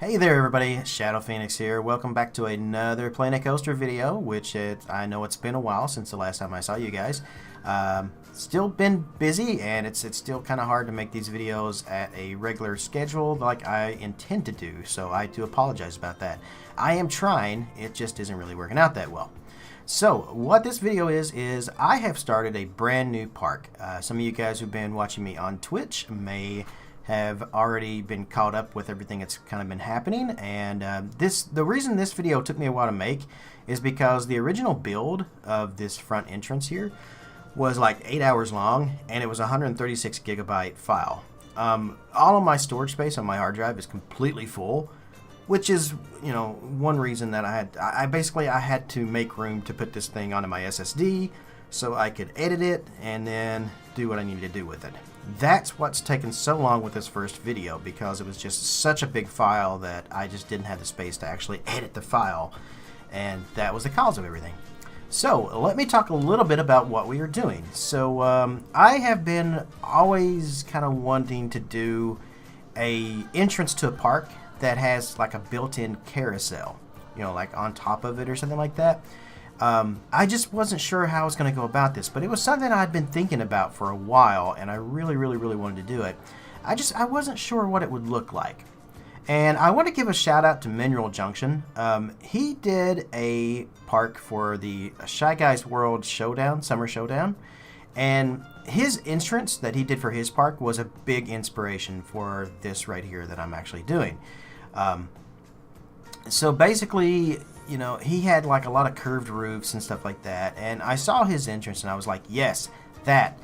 Hey there everybody, Shadow Phoenix here. Welcome back to another Planet Coaster video, I know it's been a while since the last time I saw you guys. Still been busy, and it's still kind of hard to make these videos at a regular schedule like I intend to do, so I do apologize about that. I am trying, it just isn't really working out that well. So what this video is I have started a brand new park. Some of you guys who've been watching me on Twitch may have already been caught up with everything that's kind of been happening, and the reason this video took me a while to make is because the original build of this front entrance here was like 8 hours long, and it was a 136 gigabyte file. All of my storage space on my hard drive is completely full, which is, you know, one reason that I basically had to make room to put this thing onto my SSD so I could edit it and then do what I needed to do with it. That's what's taken so long with this first video, because it was just such a big file that I just didn't have the space to actually edit the file, and that was the cause of everything. So let me talk a little bit about what we are doing. So I have been always kind of wanting to do a entrance to a park that has like a built-in carousel, you know, like on top of it or something like that. I just wasn't sure how I was going to go about this, but it was something I'd been thinking about for a while, and I really wanted to do it. I wasn't sure what it would look like. And I want to give a shout out to Mineral Junction. He did a park for the Shy Guys World Showdown, Summer Showdown, and his entrance that he did for his park was a big inspiration for this right here that I'm actually doing. So basically, you know, he had like a lot of curved roofs and stuff like that, and I saw his entrance and I was like, yes, that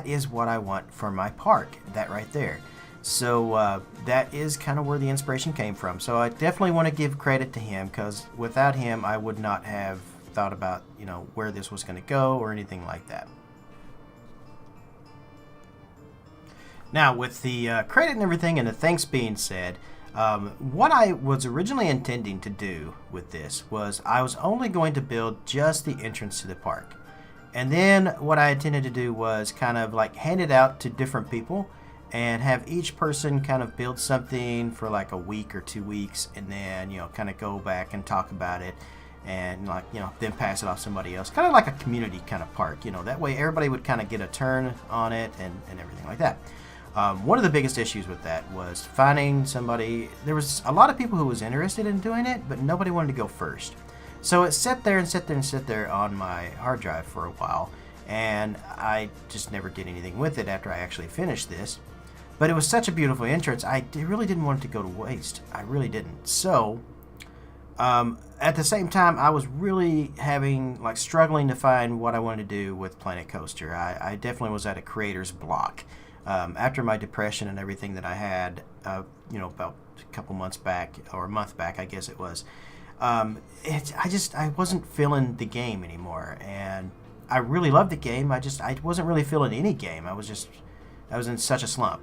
is what I want for my park, that right there. So that is kind of where the inspiration came from. So I definitely want to give credit to him, because without him I would not have thought about, you know, where this was going to go or anything like that. Now, with the credit and everything and the thanks being said, what I was originally intending to do with this was I was only going to build just the entrance to the park. And then what I intended to do was kind of like hand it out to different people and have each person kind of build something for like a week or 2 weeks, and then, you know, kind of go back and talk about it and, like, you know, then pass it off to somebody else. Kind of like a community kind of park, you know, that way everybody would kind of get a turn on it and everything like that. One of the biggest issues with that was finding somebody. There was a lot of people who was interested in doing it, but nobody wanted to go first. So it sat there on my hard drive for a while, and I just never did anything with it after I actually finished this. But it was such a beautiful entrance, I really didn't want it to go to waste. I really didn't. So at the same time, I was really struggling to find what I wanted to do with Planet Coaster. I definitely was at a creator's block. After my depression and everything that I had, you know, about a couple months back, or a month back, I guess it was, I wasn't feeling the game anymore, and I really loved the game. I wasn't really feeling any game. I was in such a slump,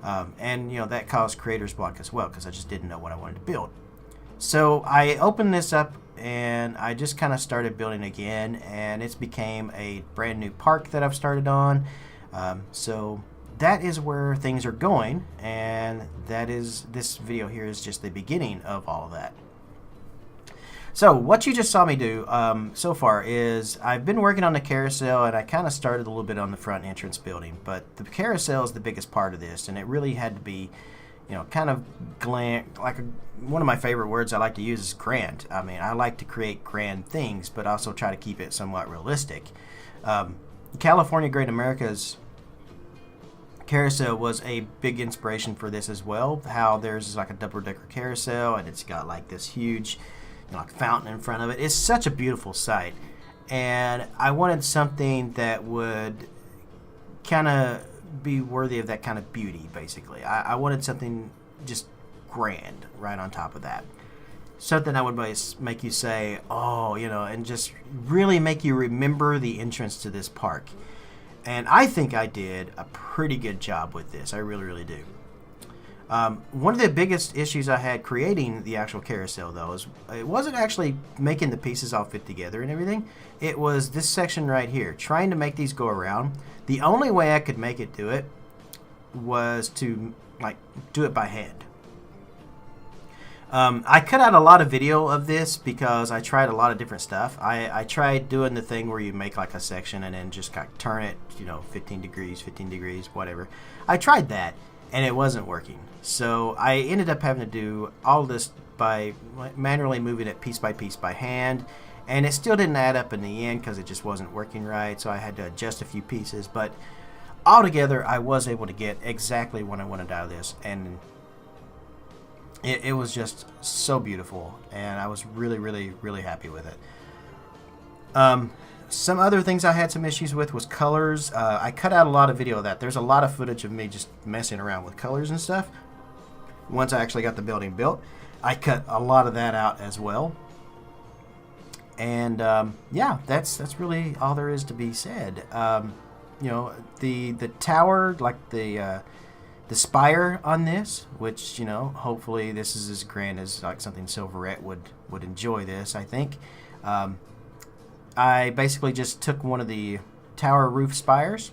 and, you know, that caused creator's block as well, because I just didn't know what I wanted to build. So I opened this up and I just kind of started building again, and it's became a brand new park that I've started on. So that is where things are going, and this video here is just the beginning of all of that. So what you just saw me do so far is I've been working on the carousel, and I kind of started a little bit on the front entrance building, but the carousel is the biggest part of this, and it really had to be, you know, kind of one of my favorite words I like to use is grand. I mean, I like to create grand things, but also try to keep it somewhat realistic. California Great America's carousel was a big inspiration for this as well. How there's like a double-decker carousel, and it's got like this huge, you know, like fountain in front of it. It's such a beautiful sight, and I wanted something that would kind of be worthy of that kind of beauty. Basically, I wanted something just grand right on top of that. Something that would make you say, oh, you know, and just really make you remember the entrance to this park. And I think I did a pretty good job with this. I really do. One of the biggest issues I had creating the actual carousel, though, is it wasn't actually making the pieces all fit together and everything. It was this section right here, trying to make these go around. The only way I could make it do it was to, like, do it by hand. I cut out a lot of video of this because I tried a lot of different stuff. I tried doing the thing where you make like a section and then just kind of turn it, 15 degrees, whatever. I tried that and it wasn't working. So I ended up having to do all this by manually moving it piece by hand. And it still didn't add up in the end because it just wasn't working right. So I had to adjust a few pieces. But altogether, I was able to get exactly what I wanted out of this. And it was just so beautiful. And I was really, really, really happy with it. Some other things I had some issues with was colors. I cut out a lot of video of that. There's a lot of footage of me just messing around with colors and stuff. Once I actually got the building built, I cut a lot of that out as well. And yeah, that's really all there is to be said. The tower, like the spire on this, which hopefully this is as grand as like something Silverette would enjoy this. I think I basically just took one of the tower roof spires,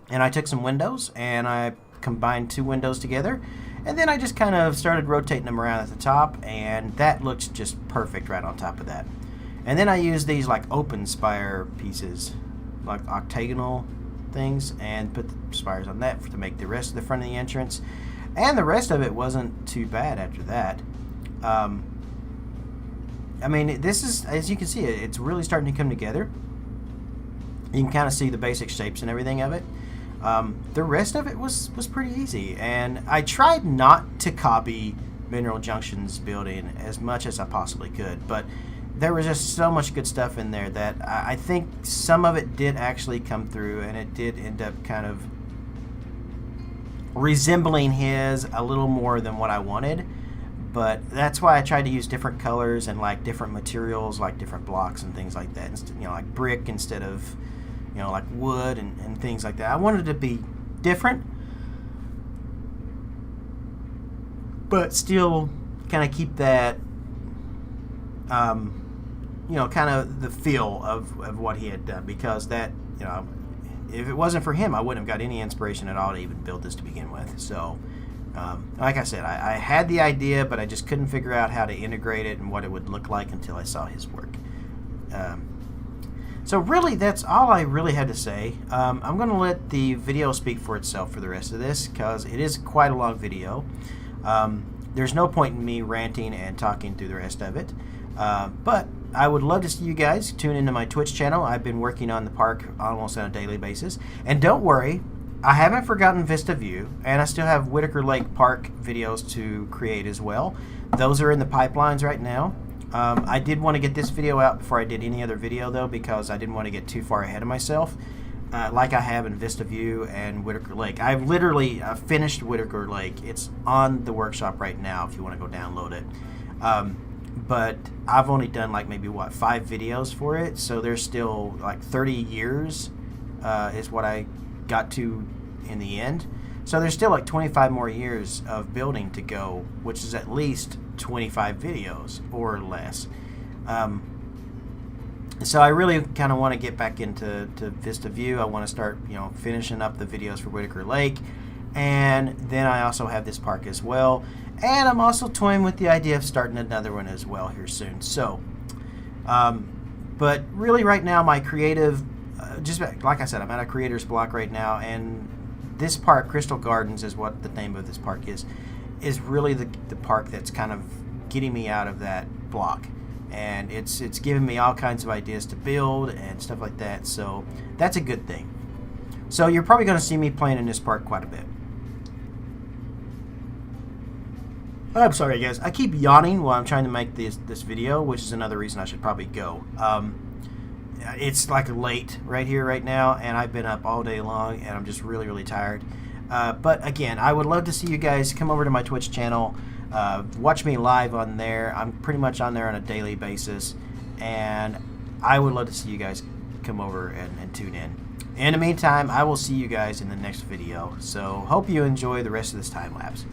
and I took some windows and I combined two windows together. And then I just kind of started rotating them around at the top, and that looks just perfect right on top of that. And then I used these like open spire pieces, like octagonal things, and put the spires on that to make the rest of the front of the entrance. And the rest of it wasn't too bad after that. I mean, this is, as you can see, it's really starting to come together. You can kind of see the basic shapes and everything of it. The rest of it was pretty easy, and I tried not to copy Mineral Junction's building as much as I possibly could, but there was just so much good stuff in there that I think some of it did actually come through, and it did end up kind of resembling his a little more than what I wanted. But that's why I tried to use different colors and like different materials, like different blocks and things like that, like brick instead of like wood and things like that. I wanted it to be different, but still kind of keep that, kind of the feel of what he had done, because that, if it wasn't for him, I wouldn't have got any inspiration at all to even build this to begin with. So, like I said, I had the idea, but I just couldn't figure out how to integrate it and what it would look like until I saw his work. So really, that's all I really had to say. I'm going to let the video speak for itself for the rest of this, because it is quite a long video. There's no point in me ranting and talking through the rest of it. But I would love to see you guys tune into my Twitch channel. I've been working on the park almost on a daily basis. And don't worry, I haven't forgotten Vista View, and I still have Whitaker Lake Park videos to create as well. Those are in the pipelines right now. I did want to get this video out before I did any other video, though, because I didn't want to get too far ahead of myself, like I have in Vista View and Whitaker Lake. I've literally finished Whitaker Lake. It's on the workshop right now if you want to go download it. But I've only done like maybe, 5 videos for it, so there's still like 30 years is what I got to in the end. So there's still like 25 more years of building to go, which is at least 25 videos or less. So I really kind of want to get back into Vista View. I want to start, finishing up the videos for Whitaker Lake, and then I also have this park as well. And I'm also toying with the idea of starting another one as well here soon. So, but really right now my creative, just like I said, I'm at a creator's block right now, and this park, Crystal Gardens is what the name of this park is really the park that's kind of getting me out of that block. And it's giving me all kinds of ideas to build and stuff like that. So that's a good thing. So you're probably going to see me playing in this park quite a bit. I'm sorry, guys. I keep yawning while I'm trying to make this video, which is another reason I should probably go. It's like late right here right now, and I've been up all day long, and I'm just really, really tired. But again, I would love to see you guys come over to my Twitch channel. Watch me live on there. I'm pretty much on there on a daily basis, and I would love to see you guys come over and tune in. In the meantime, I will see you guys in the next video. So hope you enjoy the rest of this time lapse.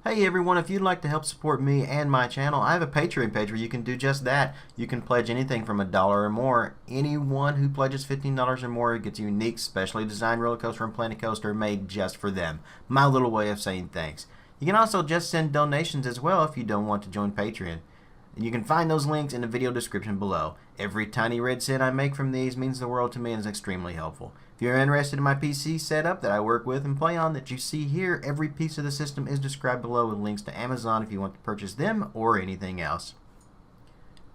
Hey everyone, if you'd like to help support me and my channel, I have a Patreon page where you can do just that. You can pledge anything from $1 or more. Anyone who pledges $15 or more gets a unique, specially designed roller coaster and Planet Coaster made just for them. My little way of saying thanks. You can also just send donations as well if you don't want to join Patreon. And you can find those links in the video description below. Every tiny red cent I make from these means the world to me and is extremely helpful. If you're interested in my PC setup that I work with and play on that you see here, every piece of the system is described below with links to Amazon if you want to purchase them or anything else.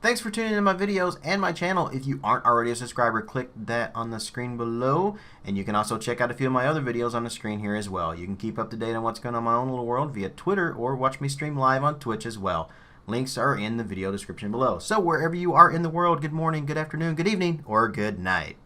Thanks for tuning in to my videos and my channel. If you aren't already a subscriber, click that on the screen below. And you can also check out a few of my other videos on the screen here as well. You can keep up to date on what's going on in my own little world via Twitter or watch me stream live on Twitch as well. Links are in the video description below. So wherever you are in the world, good morning, good afternoon, good evening, or good night.